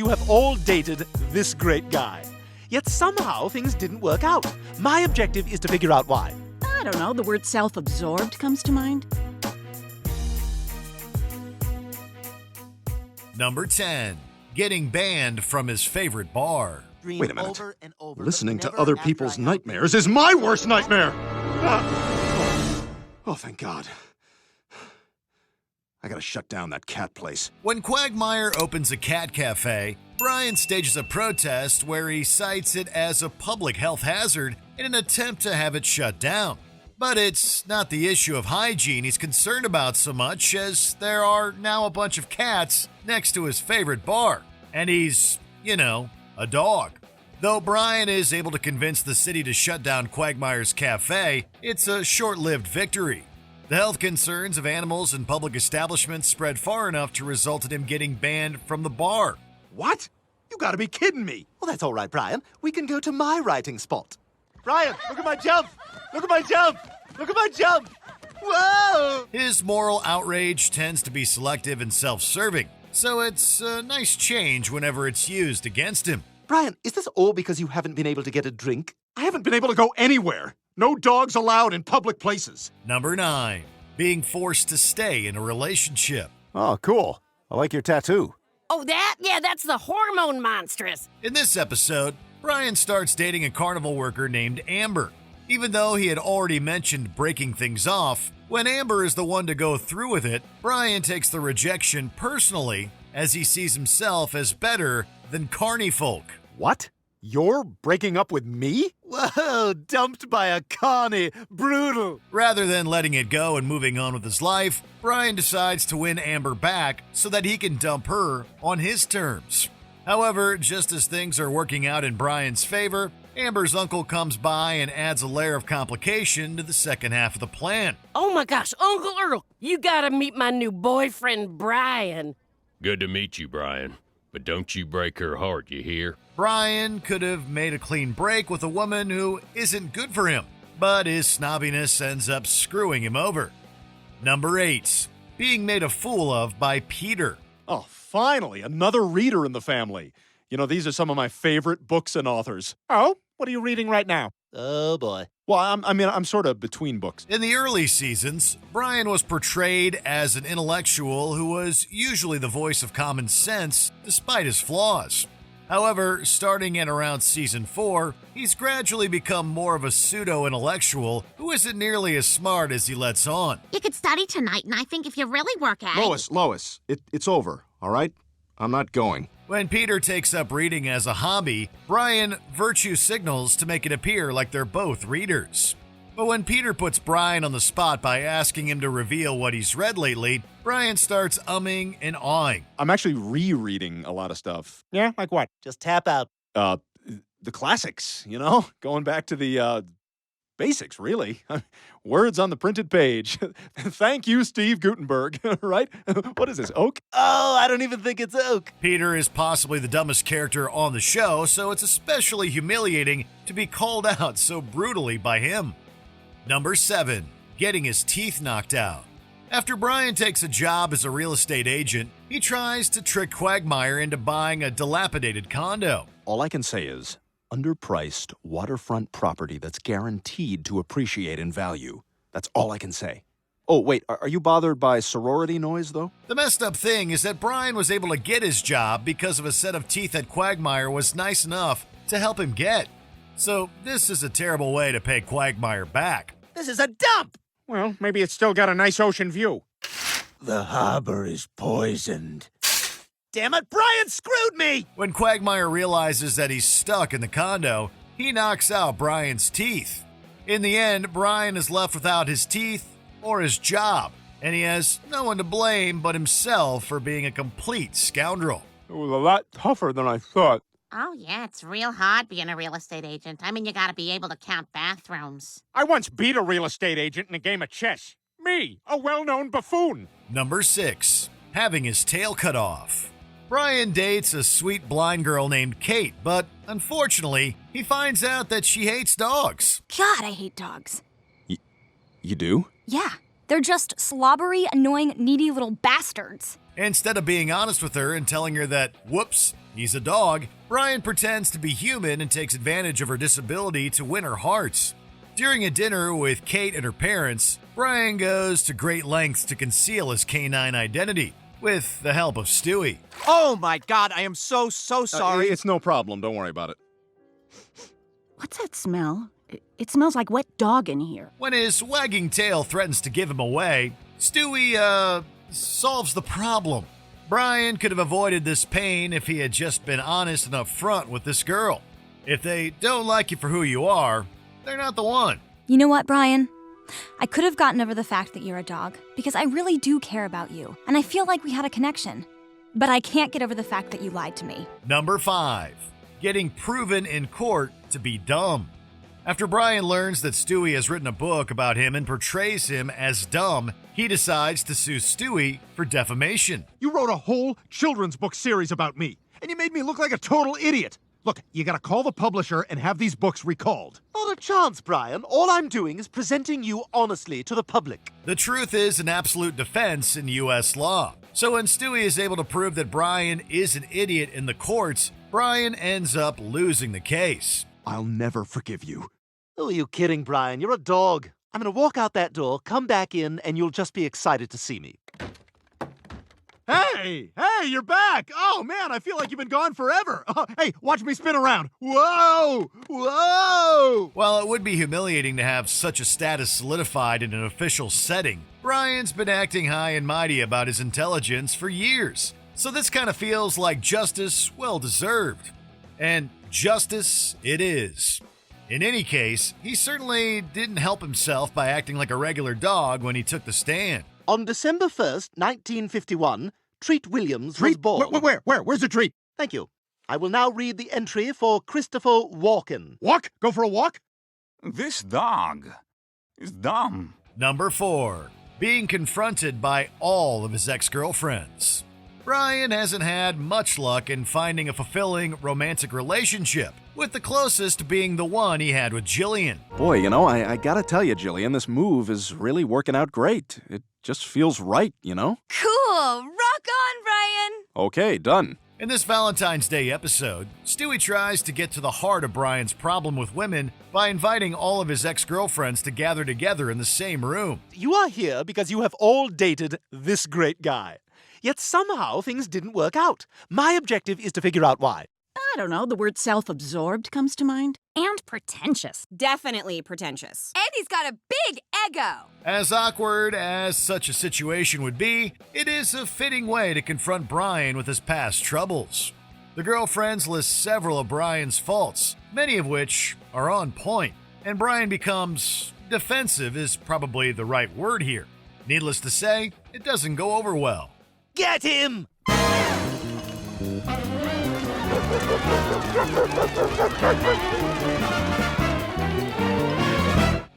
You have all dated this great guy. Yet somehow things didn't work out. My objective is to figure out why. I don't know, the word self-absorbed comes to mind. Number 10. Getting banned from his favorite bar. Wait a minute. Listening to other people's nightmares is my worst nightmare! Oh, thank God. I gotta shut down that cat place. When Quagmire opens a cat cafe, Brian stages a protest where he cites it as a public health hazard in an attempt to have it shut down. But it's not the issue of hygiene he's concerned about so much as there are now a bunch of cats next to his favorite bar. And he's, a dog. Though Brian is able to convince the city to shut down Quagmire's cafe, it's a short-lived victory. The health concerns of animals in public establishments spread far enough to result in him getting banned from the bar. What? You gotta be kidding me! Well, that's all right, Brian. We can go to my writing spot. Brian, look at my jump! Look at my jump! Look at my jump! Whoa! His moral outrage tends to be selective and self-serving, so it's a nice change whenever it's used against him. Brian, is this all because you haven't been able to get a drink? I haven't been able to go anywhere. No dogs allowed in public places. Number 9. Being forced to stay in a relationship. Oh, cool. I like your tattoo. Oh, that? Yeah, that's the hormone monstrous. In this episode, Brian starts dating a carnival worker named Amber. Even though he had already mentioned breaking things off, when Amber is the one to go through with it, Brian takes the rejection personally as he sees himself as better than carny folk. What? You're breaking up with me? Whoa, dumped by a carny. Brutal. Rather than letting it go and moving on with his life, Brian decides to win Amber back so that he can dump her on his terms. However, just as things are working out in Brian's favor, Amber's uncle comes by and adds a layer of complication to the second half of the plan. Oh my gosh, Uncle Earl, you gotta meet my new boyfriend, Brian. Good to meet you, Brian. But don't you break her heart, you hear? Brian could have made a clean break with a woman who isn't good for him, but his snobbiness ends up screwing him over. Number 8. Being made a fool of by Peter. Oh, finally, another reader in the family. These are some of my favorite books and authors. Oh, what are you reading right now? Oh, boy. Well, I'm sort of between books. In the early seasons, Brian was portrayed as an intellectual who was usually the voice of common sense despite his flaws. However, starting at around season 4, he's gradually become more of a pseudo-intellectual who isn't nearly as smart as he lets on. You could study tonight, and I think if you really work at it... Lois, it's over, all right? I'm not going. When Peter takes up reading as a hobby, Brian virtue signals to make it appear like they're both readers. But when Peter puts Brian on the spot by asking him to reveal what he's read lately, Brian starts umming and awing. I'm actually rereading a lot of stuff. Yeah, like what? Just tap out. The classics, going back to the basics, really. Words on the printed page. Thank you, Steve Gutenberg, right? What is this, oak? Oh, I don't even think it's oak. Peter is possibly the dumbest character on the show, so it's especially humiliating to be called out so brutally by him. Number 7. Getting his teeth knocked out. After Brian takes a job as a real estate agent, he tries to trick Quagmire into buying a dilapidated condo. All I can say is, underpriced waterfront property that's guaranteed to appreciate in value. That's all I can say. Oh, wait, are you bothered by sorority noise, though? The messed up thing is that Brian was able to get his job because of a set of teeth that Quagmire was nice enough to help him get. So this is a terrible way to pay Quagmire back. This is a dump. Well, maybe it's still got a nice ocean view. The harbor is poisoned. Damn it, Brian screwed me! When Quagmire realizes that he's stuck in the condo, he knocks out Brian's teeth. In the end, Brian is left without his teeth or his job, and he has no one to blame but himself for being a complete scoundrel. It was a lot tougher than I thought. Oh, yeah, it's real hard being a real estate agent. I mean, you gotta be able to count bathrooms. I once beat a real estate agent in a game of chess. Me, a well-known buffoon. Number 6. Having his tail cut off. Brian dates a sweet blind girl named Kate, but unfortunately, he finds out that she hates dogs. God, I hate dogs. You do? Yeah, they're just slobbery, annoying, needy little bastards. Instead of being honest with her and telling her that, whoops, he's a dog, Brian pretends to be human and takes advantage of her disability to win her hearts. During a dinner with Kate and her parents, Brian goes to great lengths to conceal his canine identity, with the help of Stewie. Oh my God, I am so sorry. It's no problem. Don't worry about it. What's that smell? It smells like wet dog in here. When his wagging tail threatens to give him away, Stewie, solves the problem. Brian could have avoided this pain if he had just been honest and upfront with this girl. If they don't like you for who you are, they're not the one. You know what, Brian? I could have gotten over the fact that you're a dog, because I really do care about you, and I feel like we had a connection. But I can't get over the fact that you lied to me. Number 5. Getting proven in court to be dumb. After Brian learns that Stewie has written a book about him and portrays him as dumb, he decides to sue Stewie for defamation. You wrote a whole children's book series about me, and you made me look like a total idiot. Look, you gotta call the publisher and have these books recalled. Not a chance, Brian. All I'm doing is presenting you honestly to the public. The truth is an absolute defense in U.S. law. So when Stewie is able to prove that Brian is an idiot in the courts, Brian ends up losing the case. I'll never forgive you. Oh, are you kidding, Brian? You're a dog. I'm going to walk out that door, come back in, and you'll just be excited to see me. Hey, you're back. Oh, man, I feel like you've been gone forever. Hey, watch me spin around. Whoa! While it would be humiliating to have such a status solidified in an official setting, Brian's been acting high and mighty about his intelligence for years. So this kind of feels like justice well-deserved. And justice it is. In any case, he certainly didn't help himself by acting like a regular dog when he took the stand. On December 1st, 1951, Treat Williams was born. Where? Where's the treat? Thank you. I will now read the entry for Christopher Walken. Walk? Go for a walk? This dog is dumb. Number 4. Being confronted by all of his ex-girlfriends. Brian hasn't had much luck in finding a fulfilling romantic relationship, with the closest being the one he had with Jillian. Boy, you know, I gotta tell you, Jillian, this move is really working out great. It just feels right, you know? Cool! Rock on, Brian! Okay, done. In this Valentine's Day episode, Stewie tries to get to the heart of Brian's problem with women by inviting all of his ex-girlfriends to gather together in the same room. You are here because you have all dated this great guy. Yet somehow things didn't work out. My objective is to figure out why. I don't know, the word self-absorbed comes to mind. And pretentious. Definitely pretentious. And he's got a big ego! As awkward as such a situation would be, it is a fitting way to confront Brian with his past troubles. The girlfriends list several of Brian's faults, many of which are on point, and Brian becomes defensive is probably the right word here. Needless to say, it doesn't go over well. Get him!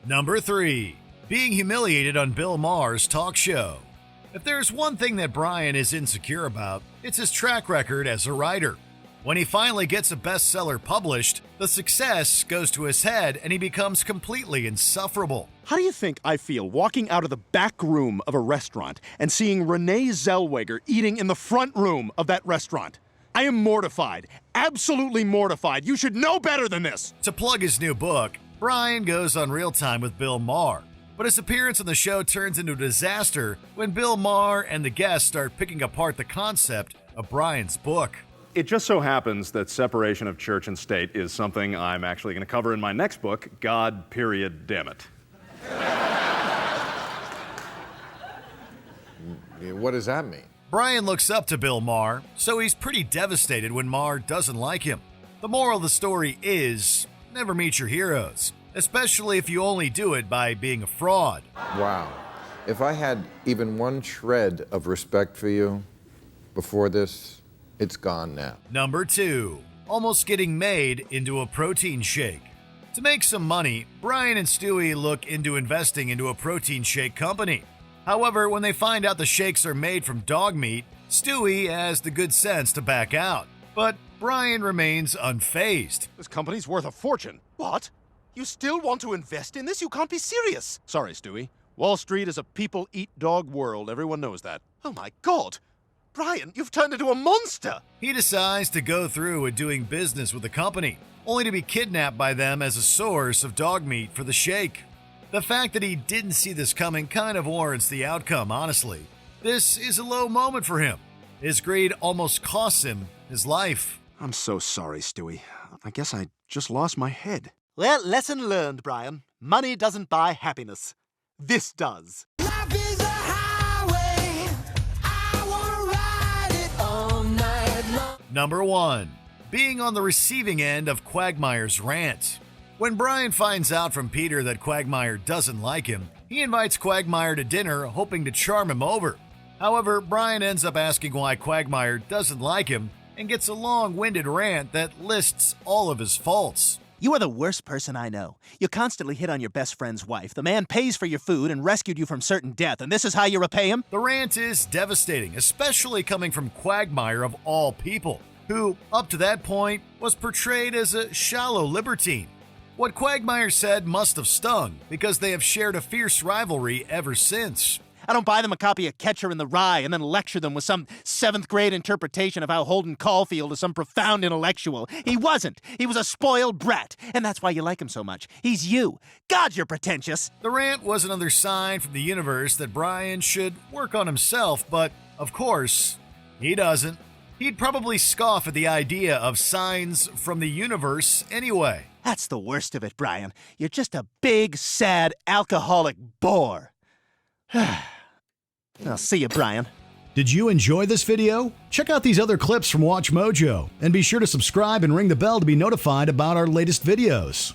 Number 3. Being humiliated on Bill Maher's talk show. If there's one thing that Brian is insecure about, it's his track record as a writer. When he finally gets a bestseller published, the success goes to his head and he becomes completely insufferable. How do you think I feel walking out of the back room of a restaurant and seeing Renee Zellweger eating in the front room of that restaurant? I am mortified. Absolutely mortified. You should know better than this. To plug his new book, Brian goes on Real Time with Bill Maher. But his appearance on the show turns into a disaster when Bill Maher and the guests start picking apart the concept of Brian's book. It just so happens that separation of church and state is something I'm actually going to cover in my next book, God, period, damn it. What does that mean? Brian looks up to Bill Maher, so he's pretty devastated when Maher doesn't like him. The moral of the story is, never meet your heroes, especially if you only do it by being a fraud. Wow. If I had even one shred of respect for you before this, it's gone now. Number 2. Almost getting made into a protein shake. To make some money, Brian and Stewie look into investing into a protein shake company. However, when they find out the shakes are made from dog meat, Stewie has the good sense to back out. But Brian remains unfazed. This company's worth a fortune. What? You still want to invest in this? You can't be serious. Sorry, Stewie. Wall Street is a people-eat-dog world. Everyone knows that. Oh my God. Brian, you've turned into a monster! He decides to go through with doing business with the company, only to be kidnapped by them as a source of dog meat for the shake. The fact that he didn't see this coming kind of warrants the outcome, honestly. This is a low moment for him. His greed almost costs him his life. I'm so sorry, Stewie. I guess I just lost my head. Well, lesson learned, Brian. Money doesn't buy happiness. This does. Life is a highway. I wanna ride it all night long. Number 1. Being on the receiving end of Quagmire's rant. When Brian finds out from Peter that Quagmire doesn't like him, he invites Quagmire to dinner, hoping to charm him over. However, Brian ends up asking why Quagmire doesn't like him and gets a long-winded rant that lists all of his faults. You are the worst person I know. You constantly hit on your best friend's wife. The man pays for your food and rescued you from certain death, and this is how you repay him? The rant is devastating, especially coming from Quagmire of all people, who, up to that point, was portrayed as a shallow libertine. What Quagmire said must have stung, because they have shared a fierce rivalry ever since. I don't buy them a copy of Catcher in the Rye and then lecture them with some 7th grade interpretation of how Holden Caulfield is some profound intellectual. He wasn't. He was a spoiled brat, and that's why you like him so much. He's you. God, you're pretentious. The rant was another sign from the universe that Brian should work on himself, but, of course, he doesn't. He'd probably scoff at the idea of signs from the universe anyway. That's the worst of it, Brian. You're just a big, sad, alcoholic bore. I'll see you, Brian. Did you enjoy this video? Check out these other clips from Watch Mojo, and be sure to subscribe and ring the bell to be notified about our latest videos.